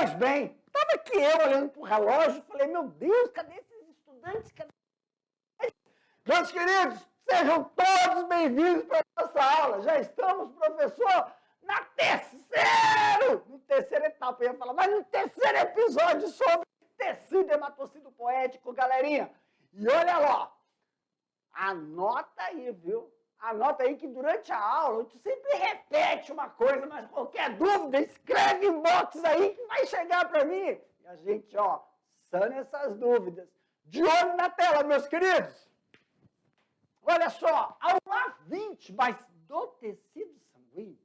Pois bem, estava aqui eu olhando para o relógio, falei, meu Deus, cadê esses estudantes? Cadê? Meus queridos, sejam todos bem-vindos para a nossa aula. Já estamos, professor, no terceiro etapa, eu ia falar, mas no terceiro episódio sobre tecido hematocido poético, galerinha. E olha lá, anota aí, viu? Anota aí que durante a aula tu sempre repete uma coisa, mas qualquer dúvida, escreve em box aí que vai chegar para mim. E a gente, ó, sana essas dúvidas. De olho na tela, meus queridos. Olha só, aula 20, mas do tecido sanguíneo.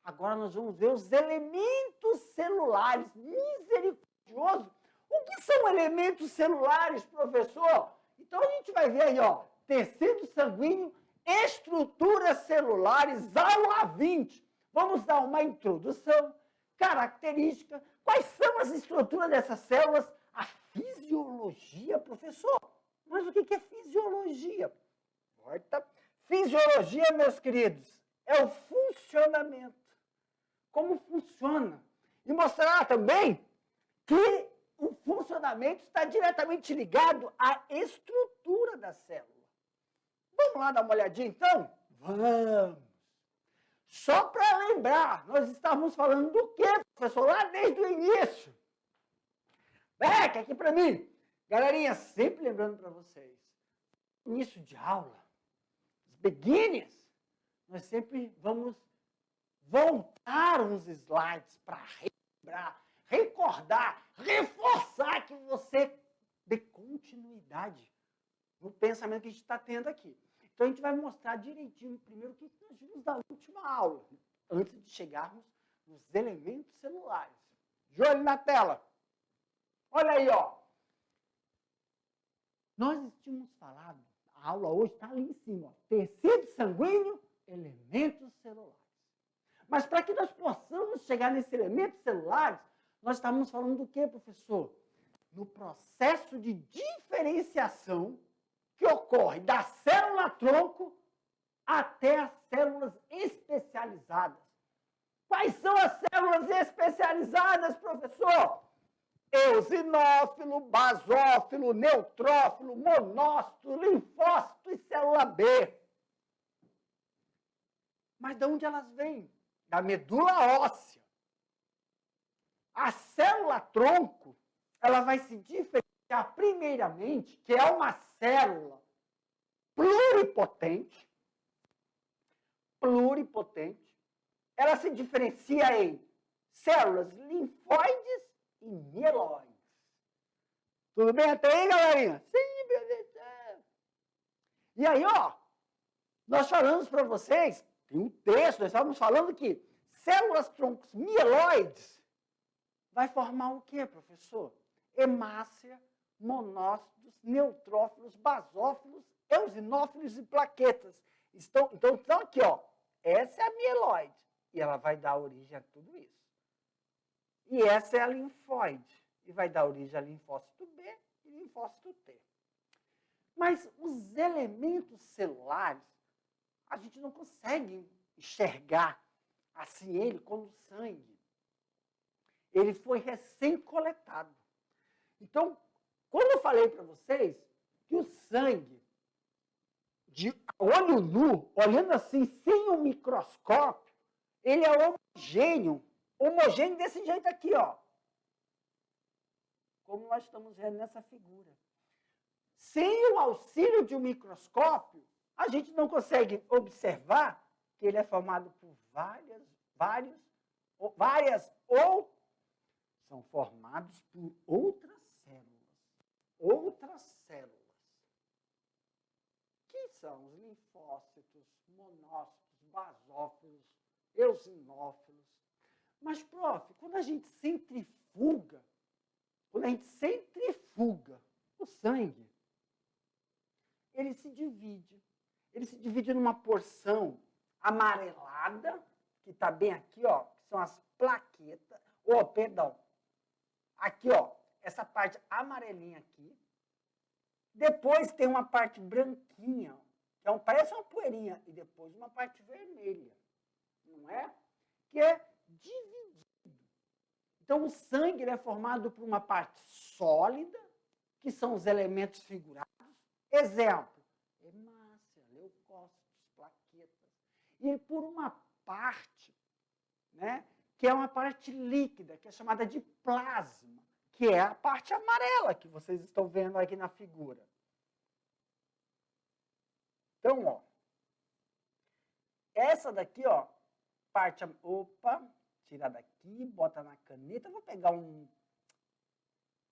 Agora nós vamos ver os elementos celulares. Misericordioso. O que são elementos celulares, professor? Então a gente vai ver aí, ó, tecido sanguíneo, estruturas celulares, aula 20. Vamos dar uma introdução, característica, quais são as estruturas dessas células, a fisiologia, professor. Mas o que é fisiologia? Fisiologia, meus queridos, é o funcionamento. Como funciona. E mostrar também que o funcionamento está diretamente ligado à estrutura da célula. Vamos lá dar uma olhadinha, então? Vamos! Só para lembrar, nós estávamos falando do quê, professor? Lá desde o início. Beck, aqui para mim. Galerinha, sempre lembrando para vocês, início de aula, os beginners, nós sempre vamos voltar uns slides para relembrar, recordar, reforçar que você dê continuidade no pensamento que a gente está tendo aqui. Então, a gente vai mostrar direitinho primeiro o que nós vimos da última aula, antes de chegarmos nos elementos celulares. De olho na tela. Olha aí, ó. Nós tínhamos falado, a aula hoje está ali em cima, ó, tecido sanguíneo, elementos celulares. Mas para que nós possamos chegar nesses elementos celulares, nós estamos falando do quê, professor? No processo de diferenciação que ocorre da célula-tronco até as células especializadas. Quais são as células especializadas, professor? Eosinófilo, basófilo, neutrófilo, monócito, linfócito e célula B. Mas de onde elas vêm? Da medula óssea. A célula-tronco, ela vai se diferenciar primeiramente, que é uma célula pluripotente. Ela se diferencia em células linfóides e mieloides. Tudo bem até aí, galerinha? Sim, professor. E aí, ó, nós falamos para vocês, tem um texto, nós estávamos falando que células troncos mieloides vai formar o quê, professor? Hemácia, monócitos, neutrófilos, basófilos, eosinófilos e plaquetas. Então, aqui, ó, essa é a mieloide, e ela vai dar origem a tudo isso. E essa é a linfóide, e vai dar origem a linfócito B e linfócito T. Mas os elementos celulares, a gente não consegue enxergar assim ele como sangue. Ele foi recém-coletado. Então, quando eu falei para vocês que o sangue, de olho nu, olhando assim, sem o microscópio, ele é homogêneo. Homogêneo desse jeito aqui, ó. Como nós estamos vendo nessa figura. Sem o auxílio de um microscópio, a gente não consegue observar que ele é formado por várias ou são formados por outras células. Que são os linfócitos, monócitos, basófilos, eosinófilos. Mas, prof, quando a gente centrifuga o sangue, ele se divide. Ele se divide numa porção amarelada, que está bem aqui, ó, que são as plaquetas. Aqui, ó, essa parte amarelinha aqui. Depois tem uma parte branquinha, que parece uma poeirinha, e depois uma parte vermelha, não é? Que é dividido. Então, o sangue ele é formado por uma parte sólida, que são os elementos figurados. Exemplo, hemácia, leucócitos, plaquetas. E por uma parte, né, que é uma parte líquida, que é chamada de plasma, que é a parte amarela que vocês estão vendo aqui na figura. Então, ó, essa daqui, ó, parte... Opa, tira daqui, bota na caneta. Eu vou pegar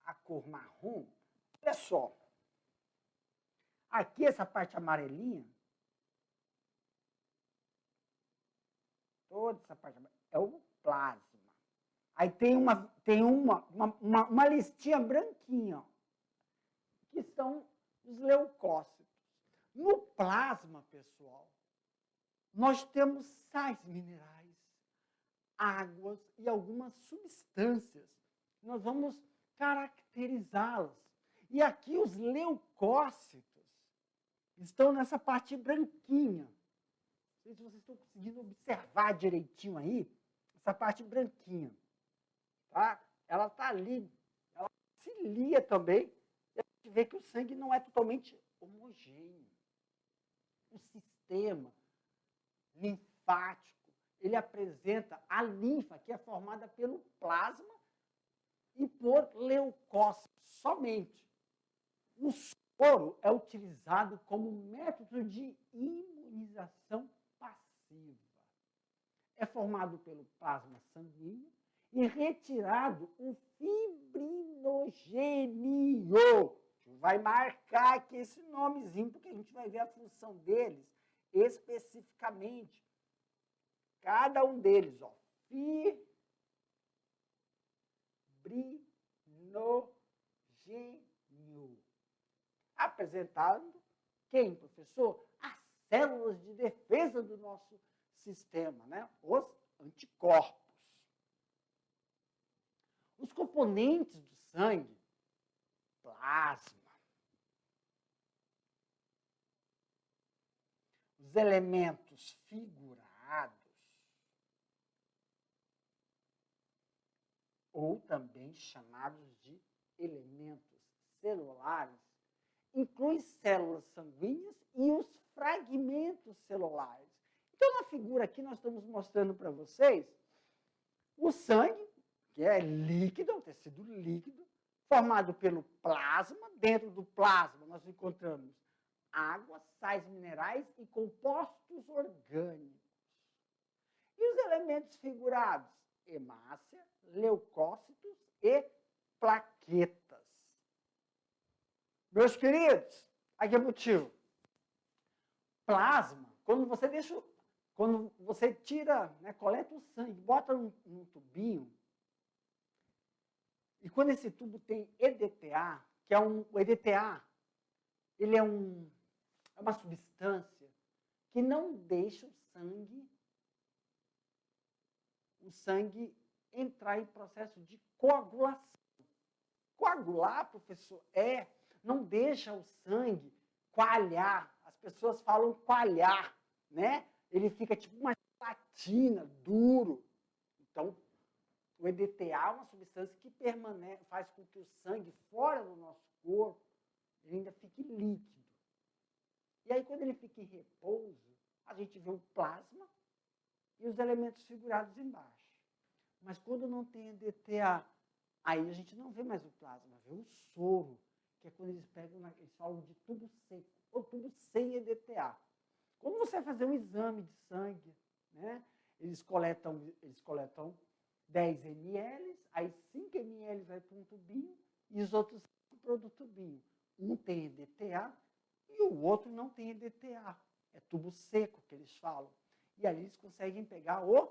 a cor marrom. Olha só. Aqui, essa parte amarelinha, toda essa parte é o plasma. Aí tem uma listinha branquinha, ó, que são os leucócitos. No plasma, pessoal, nós temos sais minerais, águas e algumas substâncias. Nós vamos caracterizá-las. E aqui os leucócitos estão nessa parte branquinha. Não sei se vocês estão conseguindo observar direitinho aí, essa parte branquinha. Tá? Ela está ali, ela auxilia também. E a gente vê que o sangue não é totalmente homogêneo. O sistema linfático, ele apresenta a linfa, que é formada pelo plasma e por leucócitos somente. O soro é utilizado como método de imunização passiva. É formado pelo plasma sanguíneo e retirado o fibrinogênio. Vai marcar aqui esse nomezinho, porque a gente vai ver a função deles especificamente. Cada um deles, ó. Fibrinogênio. Apresentando quem, professor? As células de defesa do nosso sistema, né? Os anticorpos. Os componentes do sangue, plasma. Os elementos figurados, ou também chamados de elementos celulares, incluem células sanguíneas e os fragmentos celulares. Então, na figura aqui, nós estamos mostrando para vocês o sangue, que é líquido, um tecido líquido, formado pelo plasma. Dentro do plasma, nós encontramos água, sais minerais e compostos orgânicos. E os elementos figurados? Hemácia, leucócitos e plaquetas. Meus queridos, aqui é o motivo. Plasma, quando você tira, né, coleta o sangue, bota num tubinho, e quando esse tubo tem EDTA, que é o EDTA, ele é uma substância que não deixa o sangue entrar em processo de coagulação. Coagular, professor, não deixa o sangue coalhar. As pessoas falam coalhar, né? Ele fica tipo uma gelatina, duro. Então, o EDTA é uma substância que faz com que o sangue fora do nosso corpo ele ainda fique líquido. E aí, quando ele fica em repouso, a gente vê o plasma e os elementos figurados embaixo. Mas quando não tem EDTA, aí a gente não vê mais o plasma, vê o soro, que é quando eles pegam, eles falam de tubo seco, ou tubo sem EDTA. Quando você vai fazer um exame de sangue, né, eles coletam 10 ml, aí 5 ml vai para um tubinho e os outros para outro tubinho. Um tem EDTA e o outro não tem EDTA. É tubo seco que eles falam. E ali eles conseguem pegar o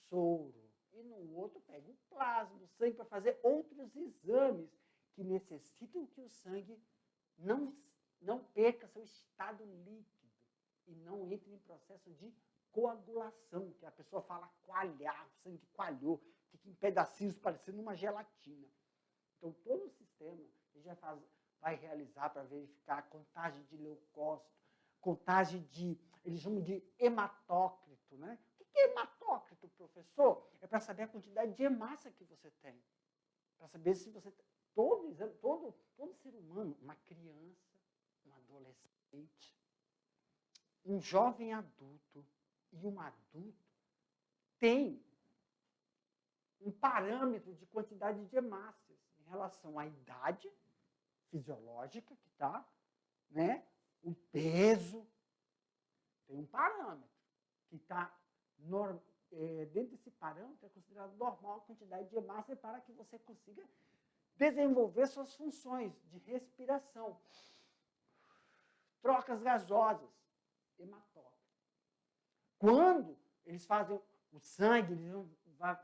soro. E no outro pega o plasma, o sangue, para fazer outros exames que necessitam que o sangue não perca seu estado líquido e não entre em processo de coagulação, que a pessoa fala coalhar, o sangue coalhou, fica em pedacinhos parecendo uma gelatina. Então, todo o sistema a gente vai realizar para verificar a contagem de leucócito, contagem de, eles chamam de hematócrito, né? O que é hematócrito, professor? É para saber a quantidade de hemácia que você tem. Para saber se você... Todo ser humano, uma criança, um adolescente, um jovem adulto e um adulto tem um parâmetro de quantidade de hemácias em relação à idade fisiológica que está, né? O peso, tem um parâmetro que está dentro desse parâmetro é considerado normal a quantidade de hemácia para que você consiga desenvolver suas funções de respiração, trocas gasosas, hematócrito. Quando eles fazem o sangue, eles vão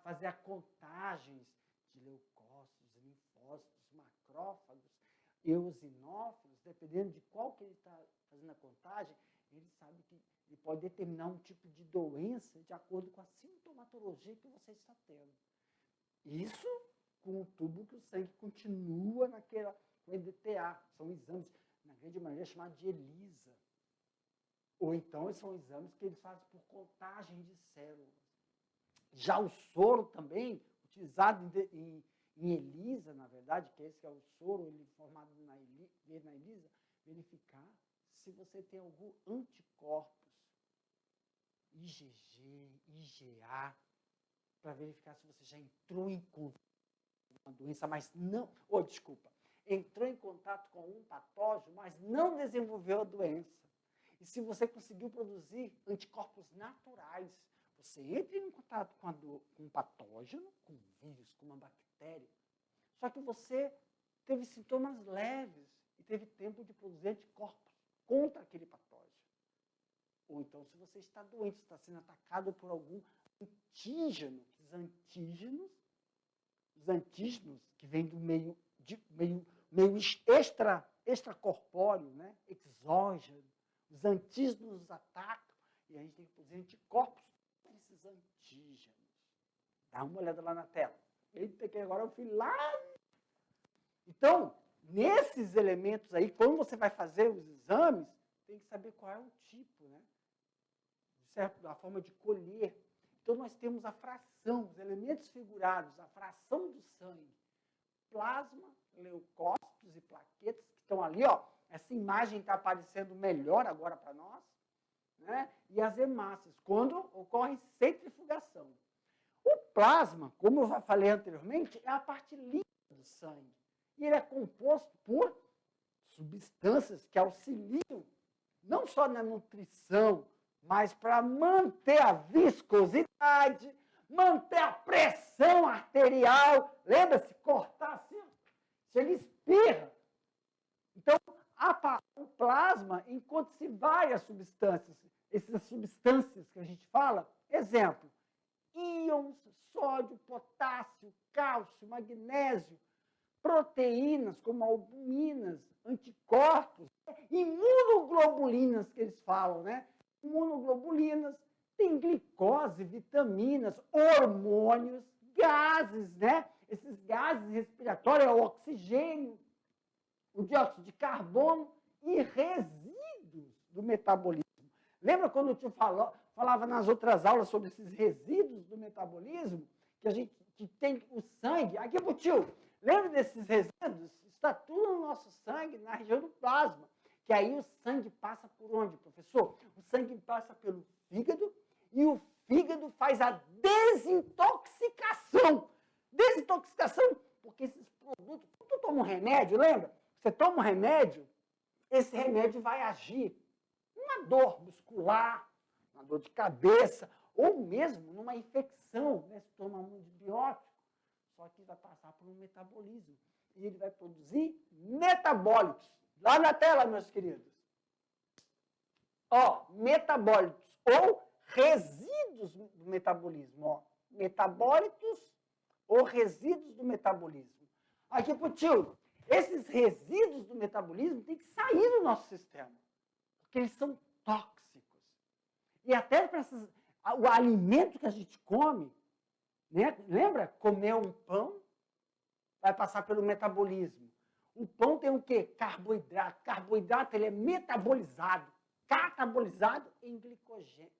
fazer a contagem de leucócitos, linfócitos, macrófagos, eosinófilos, dependendo de qual que ele está fazendo a contagem, ele sabe que ele pode determinar um tipo de doença de acordo com a sintomatologia que você está tendo. Isso com o tubo que o sangue continua naquela, com EDTA, são exames, na grande maioria, chamados de ELISA. Ou então, são exames que eles fazem por contagem de células. Já o soro também, utilizado em ELISA, na verdade, que esse é o soro, ele é formado na ELISA, verificar se você tem algum anticorpos, IgG, IgA, para verificar se você já entrou em contato com a doença, mas não... entrou em contato com um patógeno, mas não desenvolveu a doença. E se você conseguiu produzir anticorpos naturais, você entra em contato com um patógeno, com um vírus, com uma bactéria, só que você teve sintomas leves e teve tempo de produzir anticorpos contra aquele patógeno. Ou então, se você está doente, está sendo atacado por algum antígeno, os antígenos que vêm do meio extracorpóreo, né? Exógeno, os antígenos nos atacam e a gente tem que produzir anticorpos contra esses antígenos. Dá uma olhada lá na tela. Eita, que agora eu fui lá. Então, nesses elementos aí, quando você vai fazer os exames, tem que saber qual é o tipo, né? Certo? A forma de colher. Então, nós temos a fração, os elementos figurados, a fração do sangue, plasma, leucócitos e plaquetas, que estão ali, ó. Essa imagem está aparecendo melhor agora para nós, né? E as hemácias, quando ocorre centrifugação. O plasma, como eu já falei anteriormente, é a parte líquida do sangue. E ele é composto por substâncias que auxiliam não só na nutrição, mas para manter a viscosidade, manter a pressão arterial. Lembra-se? Cortar assim, chega e espirra. Então, o plasma encontra-se várias substâncias. Essas substâncias que a gente fala, exemplo, íons, sódio, potássio, cálcio, magnésio, proteínas como albuminas, anticorpos, imunoglobulinas que eles falam, né? Imunoglobulinas, tem glicose, vitaminas, hormônios, gases, né? Esses gases respiratórios, o oxigênio, o dióxido de carbono e resíduos do metabolismo. Lembra quando eu te falava nas outras aulas sobre esses resíduos do metabolismo? Que a gente tem o sangue. Aqui, tio, lembra desses resíduos? Está tudo no nosso sangue, na região do plasma. Que aí o sangue passa por onde, professor? O sangue passa pelo fígado e o fígado faz a desintoxicação. Desintoxicação, porque esses produtos... Quando tu toma um remédio, lembra? Você toma um remédio, esse remédio vai agir numa dor muscular, numa dor de cabeça, ou mesmo numa infecção, né? Se toma um antibiótico, só que vai passar por um metabolismo. E ele vai produzir metabólitos. Lá na tela, meus queridos. Ó, metabólitos, ou resíduos do metabolismo. Ó, metabólitos ou resíduos do metabolismo. Aqui pro tio. Esses resíduos do metabolismo têm que sair do nosso sistema, porque eles são tóxicos. E até para o alimento que a gente come, né? Lembra? Comer um pão vai passar pelo metabolismo. O pão tem o quê? Carboidrato. Carboidrato ele é metabolizado, catabolizado em glicogênio.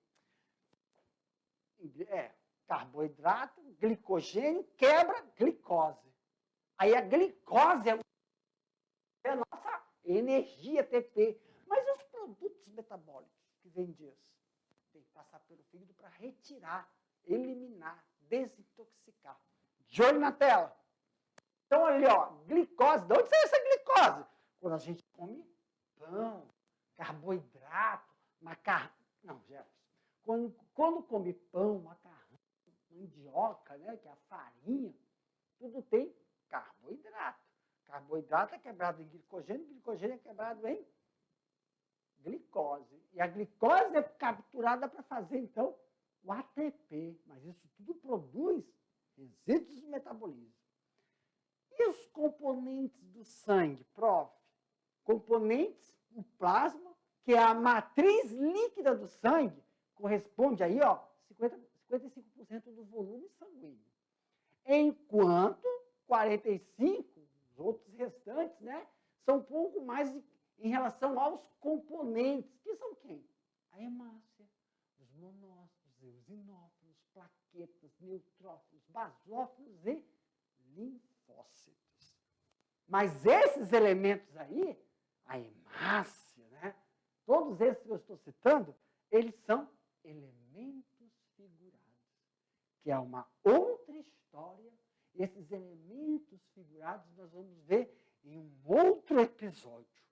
carboidrato, glicogênio, quebra glicose. Aí a glicose é a nossa energia ATP. Mas os produtos metabólicos que vêm disso? Tem que passar pelo fígado para retirar, eliminar, desintoxicar. De olho na tela. Então, ali, ó, glicose. De onde sai essa glicose? Quando a gente come pão, carboidrato, macarrão. Não, Jefferson. Quando come pão, macarrão, mandioca, né, que é a farinha, tudo tem carboidrato. Carboidrato é quebrado em glicogênio, glicogênio é quebrado em glicose. E a glicose é capturada para fazer, então, o ATP. Mas isso tudo produz resíduos do metabolismo. E os componentes do sangue, prof? Componentes, o plasma, que é a matriz líquida do sangue, corresponde aí, ó, 55% do volume sanguíneo. Enquanto 45%, os outros restantes, né, são um pouco mais em relação aos componentes, que são quem? A hemácia, os monócitos, eosinófilos, plaquetas, neutrófilos, basófilos e linfócitos. Mas esses elementos aí, a hemácia, né, todos esses que eu estou citando, eles são elementos figurados, que é uma outra história. Esses elementos figurados nós vamos ver em um outro episódio.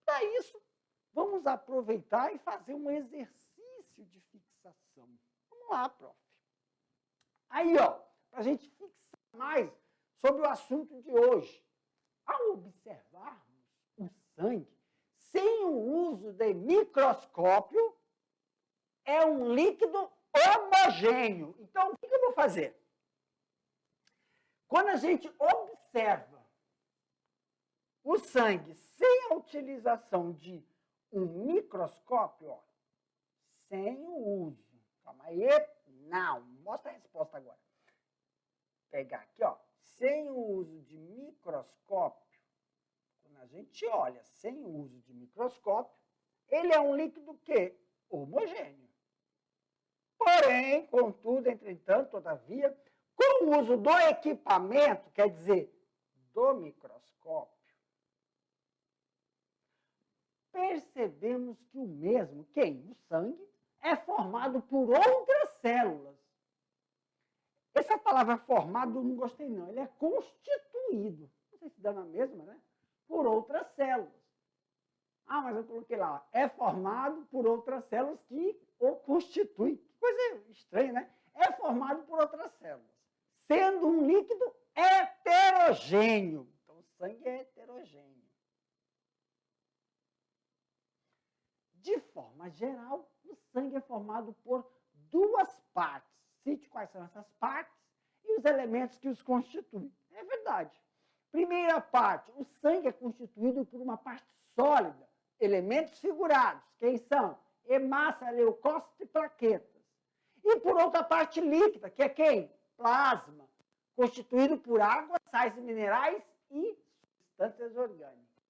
Para isso, vamos aproveitar e fazer um exercício de fixação. Vamos lá, prof. Aí, ó, para a gente fixar mais sobre o assunto de hoje. Ao observarmos o sangue, sem o uso de microscópio, é um líquido homogêneo. Então, o que eu vou fazer? Quando a gente observa o sangue sem a utilização de um microscópio, ó, sem o uso. Calma aí. Não, mostra a resposta agora. Vou pegar aqui, ó. Sem o uso de microscópio, quando a gente olha sem o uso de microscópio, ele é um líquido que? Homogêneo. Porém, contudo, entretanto, todavia, com o uso do equipamento, quer dizer, do microscópio, percebemos que o mesmo, quem? O sangue, é formado por outras células. Essa palavra formado eu não gostei, não. Ele é constituído. Não sei se dá na mesma, né? Por outras células. Ah, mas eu coloquei lá. É formado por outras células que o constituem. Que coisa estranha, né? É formado por outras células. Sendo um líquido heterogêneo. Então, o sangue é heterogêneo. De forma geral, o sangue é formado por duas partes. Cite quais são essas partes e os elementos que os constituem. É verdade. Primeira parte, o sangue é constituído por uma parte sólida, elementos figurados. Quem são? Hemácia, leucócitos e plaquetas. E por outra parte líquida, que é quem? Plasma, constituído por água, sais minerais e substâncias orgânicas.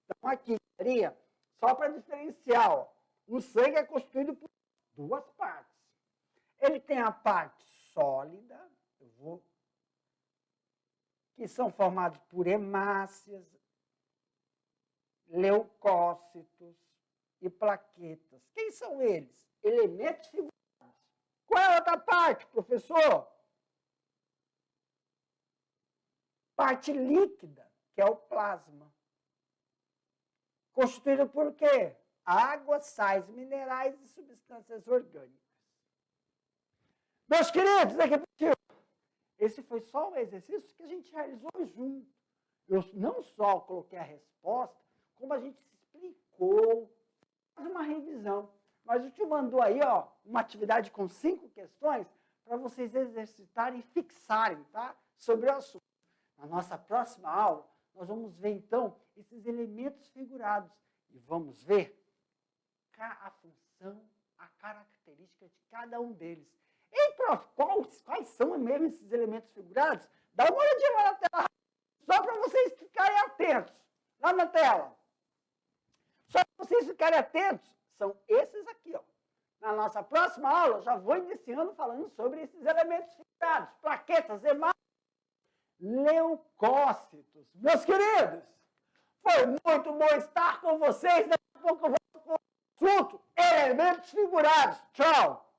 Então, aqui, Maria, só para diferenciar, ó, o sangue é constituído por duas partes. Ele tem a parte sólida, que são formados por hemácias, leucócitos e plaquetas. Quem são eles? Elementos figurados. Qual é a outra parte, professor? Parte líquida, que é o plasma. Constituído por quê? Água, sais minerais e substâncias orgânicas. Meus queridos, daqui para esse foi só um exercício que a gente realizou junto. Eu não só coloquei a resposta, como a gente explicou, faz uma revisão. Mas eu te mandou aí, ó, uma atividade com 5 questões para vocês exercitarem e fixarem, tá? Sobre o assunto. Na nossa próxima aula, nós vamos ver, então, esses elementos figurados e vamos ver a função, a característica de cada um deles. E, prof, quais são mesmo esses elementos figurados? Dá uma olhadinha lá na tela, só para vocês ficarem atentos. Lá na tela. Só para vocês ficarem atentos, são esses aqui, ó. Na nossa próxima aula, já vou iniciando falando sobre esses elementos figurados, plaquetas, hemácias, leucócitos. Meus queridos, foi muito bom estar com vocês. Daqui a pouco eu vou para o assunto elementos figurados. Tchau!